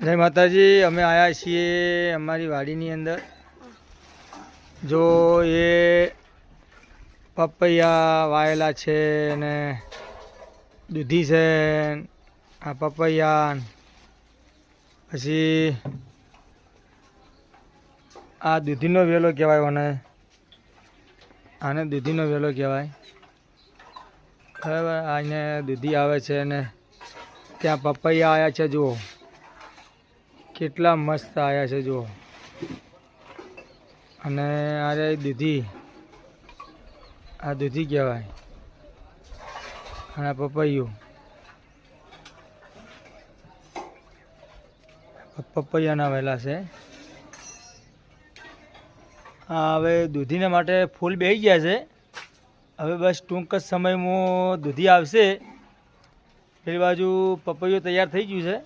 જય માતાજી। અમે આવ્યા છીએ અમારી વાડીની અંદર। જો એ પપૈયા વાયેલા છે ને દૂધી છે, આ પપૈયા, પછી આ દૂધીનો વેલો કહેવાય મને, આને દૂધીનો વેલો કહેવાય, બરાબર। આને દૂધી આવે છે ને ત્યાં પપૈયા આવ્યા છે। જુઓ કેટલા મસ્ત આવ્યા છે જુઓ। અને અરે દૂધી, આ દૂધી કહેવાય, અને પપૈયું, પપૈયાના વેલા છે। આ હવે દૂધીને માટે ફૂલ બેસી ગયા છે। હવે બસ ટૂંક જ સમયમાં દૂધી આવશે। પેલી બાજુ પપૈયું તૈયાર થઈ ગયું છે।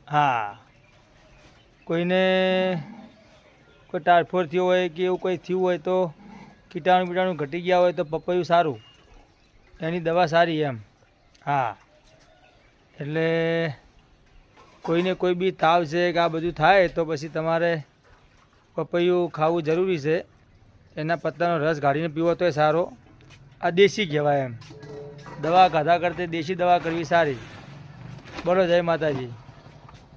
હા, કોઈને કોઈ ટારફોર થયો હોય કે એવું કોઈ થયું હોય તો કીટાણુ બીટાણુ ઘટી ગયા હોય તો પપૈયું સારું, એની દવા સારી એમ। હા, એટલે કોઈને કોઈ બી તાવ છે કે આ બધું થાય તો પછી તમારે પપૈયું ખાવું જરૂરી છે। એના પત્તાનો રસ કાઢીને પીવો તોય સારો। આ દેશી કહેવાય એમ, દવા ખાધા કરતાં દેશી દવા કરવી સારી। બોલો જય માતાજી।